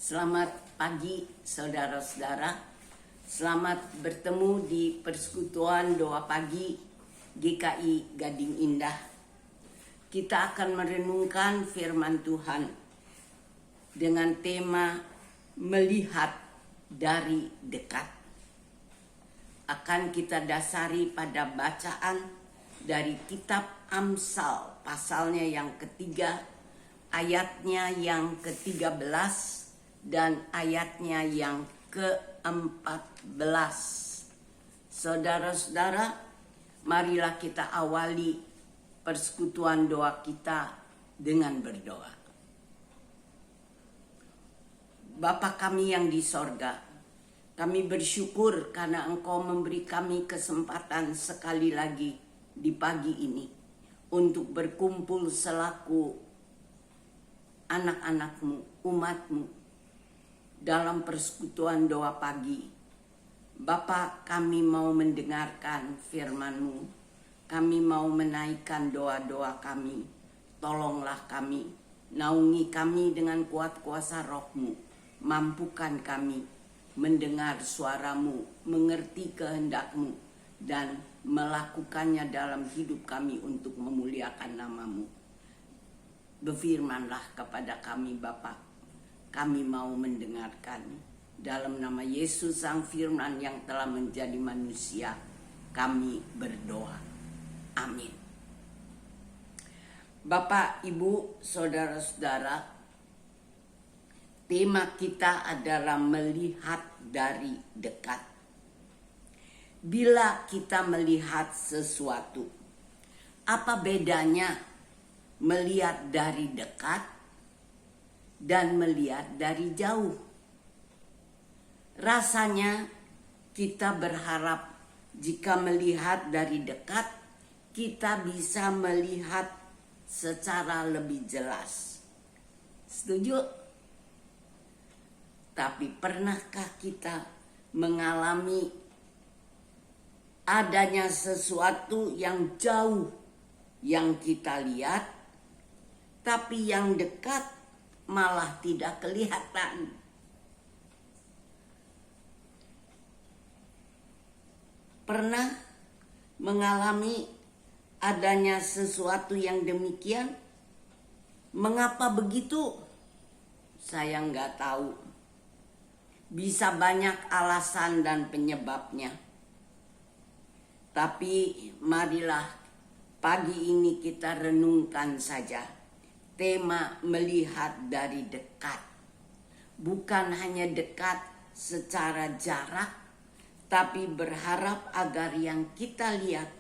Selamat pagi saudara-saudara. Selamat bertemu di persekutuan doa pagi GKI Gading Indah. Kita akan merenungkan firman Tuhan dengan tema melihat dari dekat. Akan kita dasari pada bacaan dari kitab Amsal pasalnya yang ketiga, ayatnya yang ke-13 dan ayatnya yang ke-14. Saudara-saudara, marilah kita awali persekutuan doa kita dengan berdoa. Bapa kami yang di sorga, kami bersyukur karena Engkau memberi kami kesempatan sekali lagi di pagi ini untuk berkumpul selaku anak-anakmu, umatmu, dalam persekutuan doa pagi. Bapa, kami mau mendengarkan firman-Mu. Kami mau menaikkan doa-doa kami. Tolonglah kami, naungi kami dengan kuat kuasa Roh-Mu. Mampukan kami mendengar suara-Mu, mengerti kehendak-Mu, dan melakukannya dalam hidup kami untuk memuliakan nama-Mu. Berfirmanlah kepada kami Bapa. Kami mau mendengarkan. Dalam nama Yesus Sang Firman yang telah menjadi manusia, kami berdoa. Amin. Bapak, Ibu, Saudara-saudara, tema kita adalah melihat dari dekat. Bila kita melihat sesuatu, apa bedanya melihat dari dekat dan melihat dari jauh? Rasanya kita berharap jika melihat dari dekat, kita bisa melihat secara lebih jelas. Setuju? Tapi pernahkah kita mengalami adanya sesuatu yang jauh yang kita lihat, tapi yang dekat malah tidak kelihatan? Pernah mengalami adanya sesuatu yang demikian? Mengapa begitu? Saya nggak tahu. Bisa banyak alasan dan penyebabnya. Tapi marilah pagi ini kita renungkan saja tema melihat dari dekat. Bukan hanya dekat secara jarak, tapi berharap agar yang kita lihat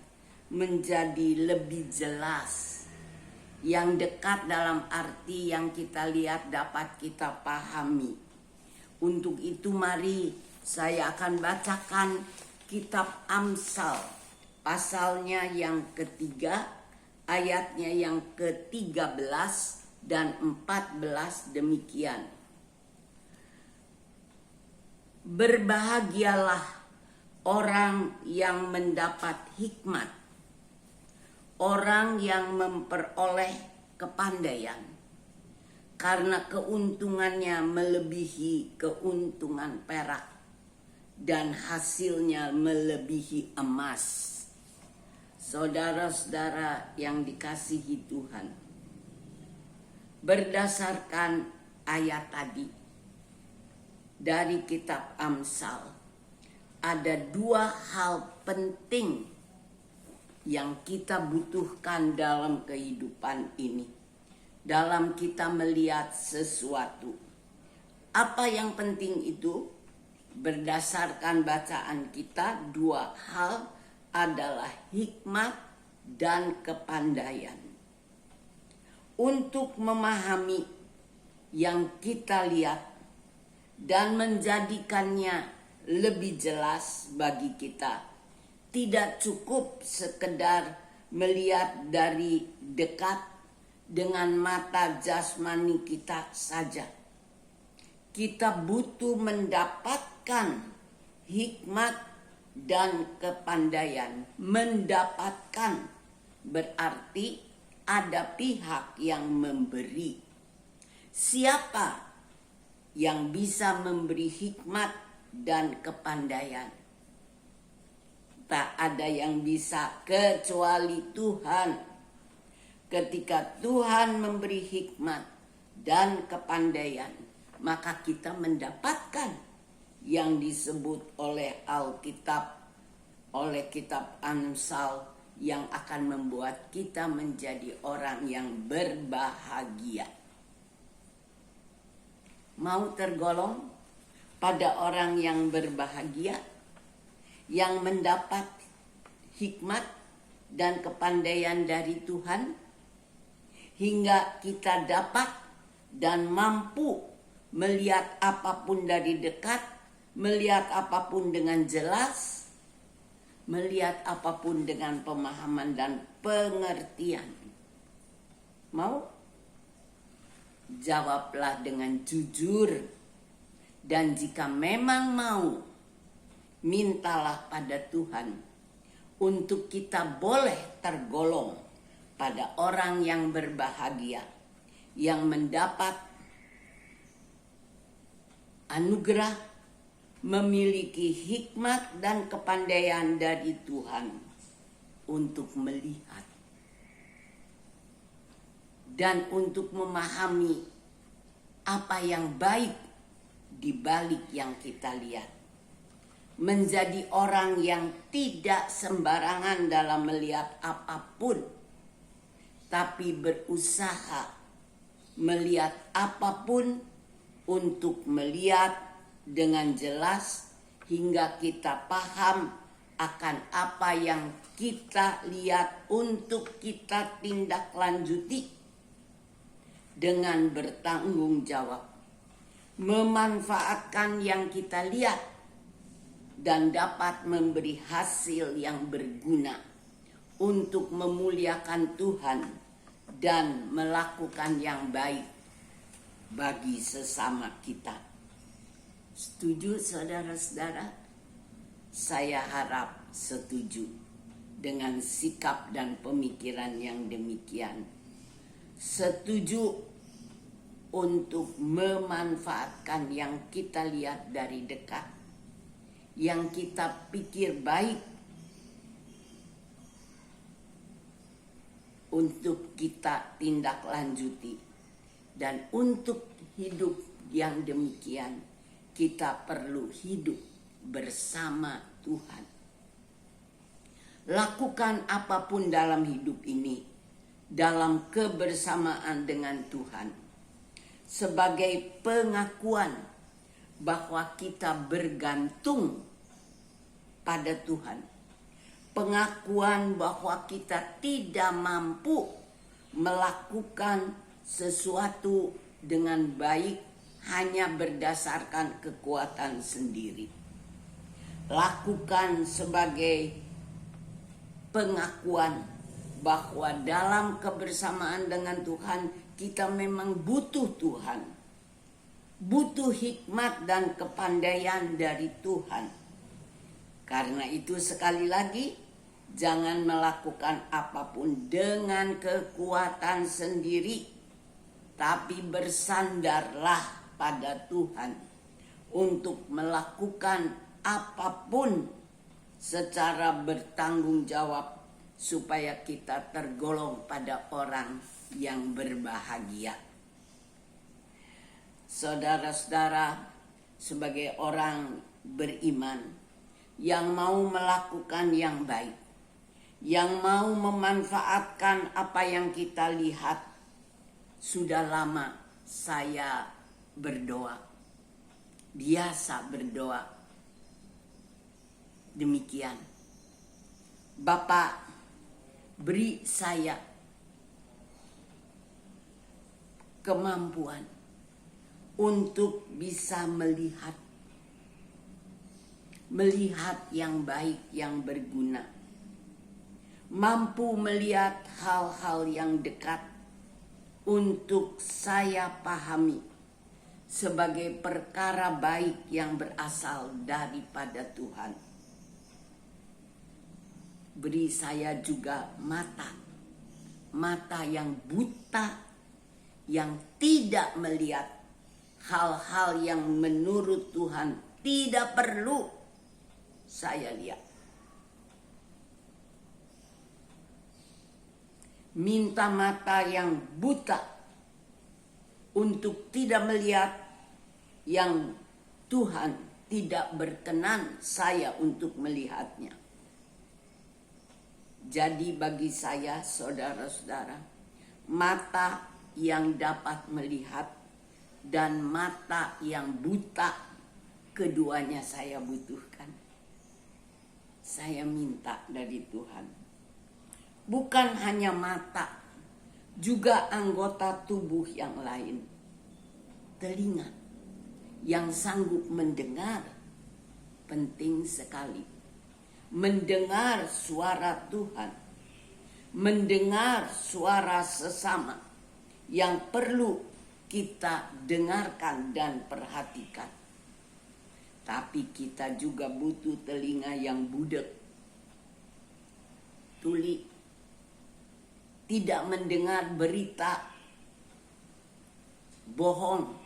menjadi lebih jelas. Yang dekat dalam arti yang kita lihat dapat kita pahami. Untuk itu mari saya akan bacakan kitab Amsal pasalnya yang ketiga, ayatnya yang ke-13 dan 14 demikian. Berbahagialah orang yang mendapat hikmat, orang yang memperoleh kepandaian, karena keuntungannya melebihi keuntungan perak dan hasilnya melebihi emas. Saudara-saudara yang dikasihi Tuhan, berdasarkan ayat tadi dari kitab Amsal, ada dua hal penting yang kita butuhkan dalam kehidupan ini, dalam kita melihat sesuatu. Apa yang penting itu? Berdasarkan bacaan kita, dua hal adalah hikmat dan kepandaian. Untuk memahami yang kita lihat dan menjadikannya lebih jelas bagi kita, tidak cukup sekedar melihat dari dekat dengan mata jasmani kita saja. Kita butuh mendapatkan hikmat dan kepandaian. Mendapatkan berarti ada pihak yang memberi. Siapa yang bisa memberi hikmat dan kepandaian. Tak ada yang bisa kecuali Tuhan. Ketika Tuhan memberi hikmat dan kepandaian, maka kita mendapatkan yang disebut oleh Alkitab, oleh kitab Amsal, yang akan membuat kita menjadi orang yang berbahagia. Mau tergolong pada orang yang berbahagia, yang mendapat hikmat dan kepandaian dari Tuhan, hingga kita dapat dan mampu melihat apapun dari dekat, melihat apapun dengan jelas, melihat apapun dengan pemahaman dan pengertian. Mau? Jawablah dengan jujur. Dan jika memang mau, mintalah pada Tuhan untuk kita boleh tergolong pada orang yang berbahagia, yang mendapat anugerah, memiliki hikmat dan kepandaian dari Tuhan untuk melihat dan untuk memahami apa yang baik di balik yang kita lihat. Menjadi orang yang tidak sembarangan dalam melihat apapun, tapi berusaha melihat apapun untuk melihat dengan jelas hingga kita paham akan apa yang kita lihat untuk kita tindak lanjuti dengan bertanggung jawab, memanfaatkan yang kita lihat dan dapat memberi hasil yang berguna untuk memuliakan Tuhan dan melakukan yang baik bagi sesama kita. Setuju saudara-saudara? Saya harap setuju dengan sikap dan pemikiran yang demikian. Setuju untuk memanfaatkan yang kita lihat dari dekat, yang kita pikir baik, untuk kita tindak lanjuti. Dan untuk hidup yang demikian, kita perlu hidup bersama Tuhan. Lakukan apapun dalam hidup ini dalam kebersamaan dengan Tuhan, sebagai pengakuan bahwa kita bergantung pada Tuhan, pengakuan bahwa kita tidak mampu melakukan sesuatu dengan baik hanya berdasarkan kekuatan sendiri. Lakukan sebagai pengakuan bahwa dalam kebersamaan dengan Tuhan kita memang butuh Tuhan, butuh hikmat dan kepandaian dari Tuhan. Karena itu sekali lagi, jangan melakukan apapun dengan kekuatan sendiri, tapi bersandarlah pada Tuhan untuk melakukan apapun secara bertanggung jawab, supaya kita tergolong pada orang yang berbahagia. Saudara-saudara, sebagai orang beriman yang mau melakukan yang baik, yang mau memanfaatkan apa yang kita lihat, sudah lama saya berdoa, biasa berdoa demikian. Bapa, beri saya kemampuan untuk bisa melihat yang baik, yang berguna. Mampu melihat hal-hal yang dekat untuk saya pahami sebagai perkara baik yang berasal daripada Tuhan. Beri saya juga mata yang buta, yang tidak melihat hal-hal yang menurut Tuhan tidak perlu saya lihat. Minta mata yang buta untuk tidak melihat yang Tuhan tidak berkenan saya untuk melihatnya. Jadi bagi saya, saudara-saudara, mata yang dapat melihat dan mata yang buta, keduanya saya butuhkan. Saya minta dari Tuhan. Bukan hanya mata, juga anggota tubuh yang lain. Telinga yang sanggup mendengar, penting sekali. Mendengar suara Tuhan, mendengar suara sesama yang perlu kita dengarkan dan perhatikan. Tapi kita juga butuh telinga yang budek, tuli, tidak mendengar berita bohong,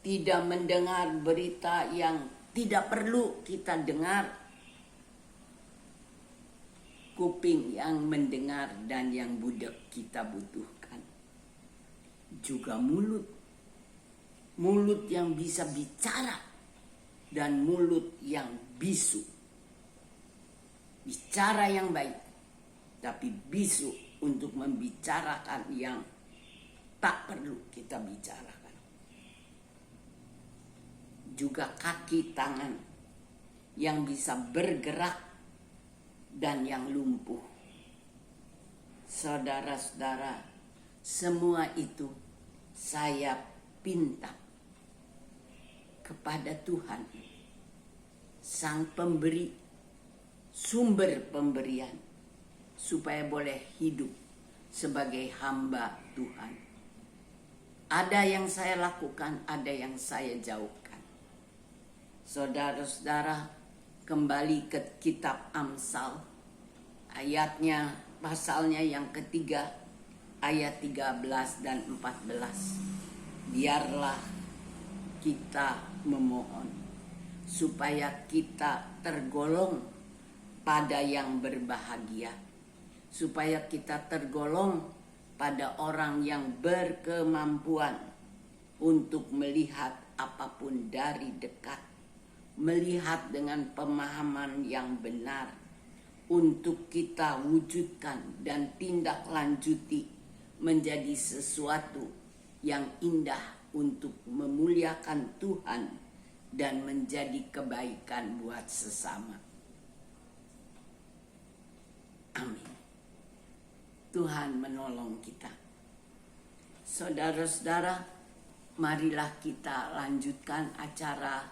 tidak mendengar berita yang tidak perlu kita dengar. Kuping yang mendengar dan yang budek kita butuhkan. Juga mulut yang bisa bicara dan mulut yang bisu. Bicara yang baik, tapi bisu untuk membicarakan yang tak perlu kita bicarakan. Juga kaki tangan yang bisa bergerak dan yang lumpuh. Saudara-saudara, semua itu saya pinta kepada Tuhan, Sang Pemberi, sumber pemberian, supaya boleh hidup sebagai hamba Tuhan. Ada yang saya lakukan, ada yang saya jauhkan. Saudara-saudara, kembali ke kitab Amsal, ayatnya, pasalnya yang ketiga, ayat 13 dan 14. Biarlah kita memohon supaya kita tergolong pada yang berbahagia, supaya kita tergolong pada orang yang berkemampuan untuk melihat apapun dari dekat, melihat dengan pemahaman yang benar untuk kita wujudkan dan tindak lanjuti menjadi sesuatu yang indah untuk memuliakan Tuhan dan menjadi kebaikan buat sesama. Amin. Tuhan menolong kita. Saudara-saudara, marilah kita lanjutkan acara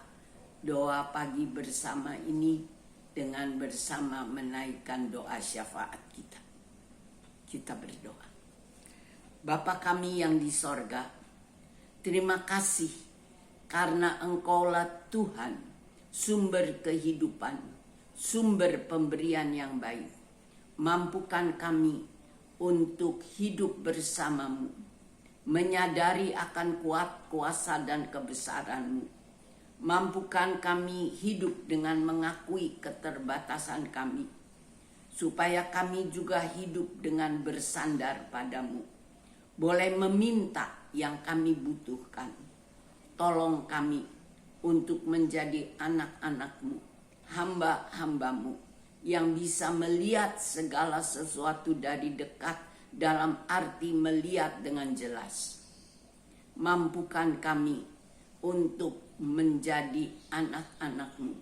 doa pagi bersama ini dengan bersama menaikkan doa syafaat kita. Kita berdoa. Bapa kami yang di sorga, terima kasih karena Engkaulah Tuhan, sumber kehidupan, sumber pemberian yang baik. Mampukan kami untuk hidup bersama-Mu, menyadari akan kuat kuasa dan kebesaran-Mu. Mampukan kami hidup dengan mengakui keterbatasan kami, supaya kami juga hidup dengan bersandar padamu. Boleh meminta yang kami butuhkan. Tolong kami untuk menjadi anak-anak-Mu, hamba-hamba-Mu, yang bisa melihat segala sesuatu dari dekat dalam arti melihat dengan jelas. Mampukan kami untuk menjadi anak-anak-Mu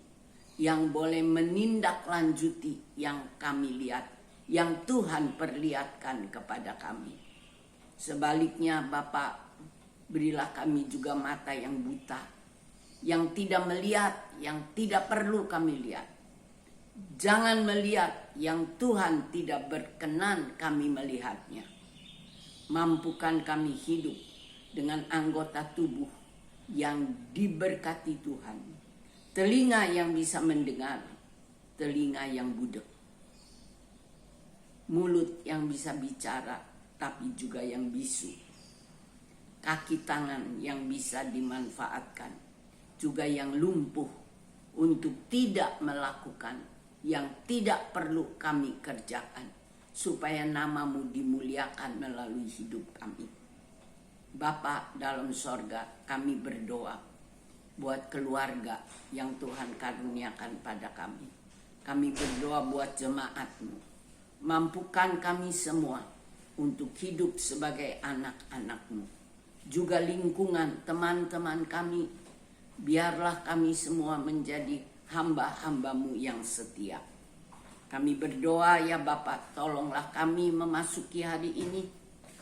yang boleh menindaklanjuti yang kami lihat, yang Tuhan perlihatkan kepada kami. Sebaliknya Bapa, berilah kami juga mata yang buta, yang tidak melihat, yang tidak perlu kami lihat. Jangan melihat yang Tuhan tidak berkenan kami melihatnya. Mampukan kami hidup dengan anggota tubuh yang diberkati Tuhan. Telinga yang bisa mendengar, telinga yang budek. Mulut yang bisa bicara, tapi juga yang bisu. kaki tangan yang bisa dimanfaatkan, juga yang lumpuh untuk tidak melakukan yang tidak perlu kami kerjakan, supaya nama-Mu dimuliakan melalui hidup kami. Bapa dalam sorga, kami berdoa buat keluarga yang Tuhan karuniakan pada kami. Kami berdoa buat jemaat-Mu. Mampukan kami semua untuk hidup sebagai anak-anak-Mu. Juga lingkungan teman-teman kami, biarlah kami semua menjadi hamba-hamba-Mu yang setia. Kami berdoa ya Bapa, tolonglah kami memasuki hari ini,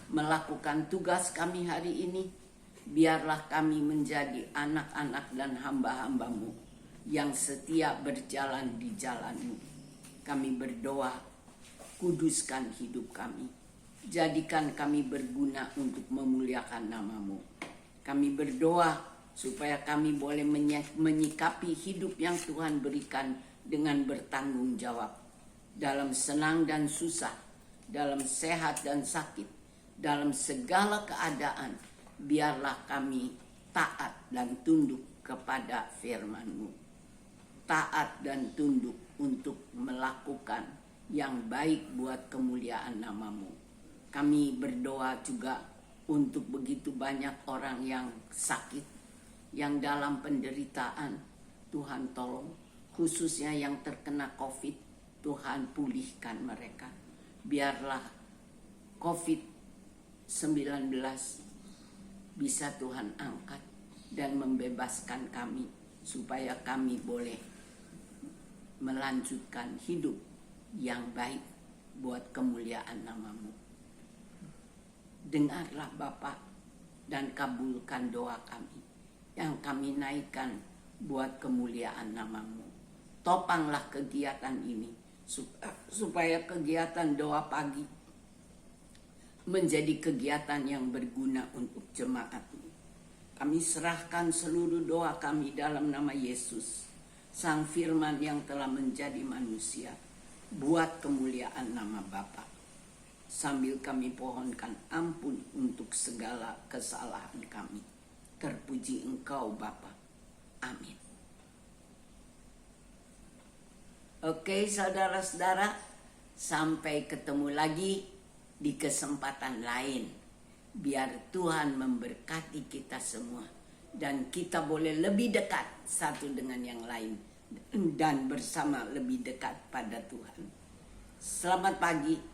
melakukan tugas kami hari ini. Biarlah kami menjadi anak-anak dan hamba-hamba-Mu yang setia berjalan di jalan-Mu. Kami berdoa, kuduskan hidup kami. Jadikan kami berguna untuk memuliakan nama-Mu. Kami berdoa supaya kami boleh menyikapi hidup yang Tuhan berikan dengan bertanggung jawab. Dalam senang dan susah, dalam sehat dan sakit, dalam segala keadaan, biarlah kami taat dan tunduk kepada firman-Mu. Taat dan tunduk untuk melakukan yang baik buat kemuliaan nama-Mu. Kami berdoa juga untuk begitu banyak orang yang sakit, yang dalam penderitaan. Tuhan tolong, khususnya yang terkena COVID, Tuhan pulihkan mereka. Biarlah COVID-19 bisa Tuhan angkat dan membebaskan kami, supaya kami boleh melanjutkan hidup yang baik buat kemuliaan nama-Mu. Dengarlah Bapa dan kabulkan doa kami yang kami naikkan buat kemuliaan nama-Mu. Topanglah kegiatan ini supaya kegiatan doa pagi menjadi kegiatan yang berguna untuk jemaat-Mu. Kami serahkan seluruh doa kami dalam nama Yesus, Sang Firman yang telah menjadi manusia, buat kemuliaan nama Bapa. Sambil kami pohonkan ampun untuk segala kesalahan kami. Terpuji Engkau Bapa. Amin. Oke saudara-saudara, sampai ketemu lagi di kesempatan lain. Biar Tuhan memberkati kita semua dan kita boleh lebih dekat satu dengan yang lain dan bersama lebih dekat pada Tuhan. Selamat pagi.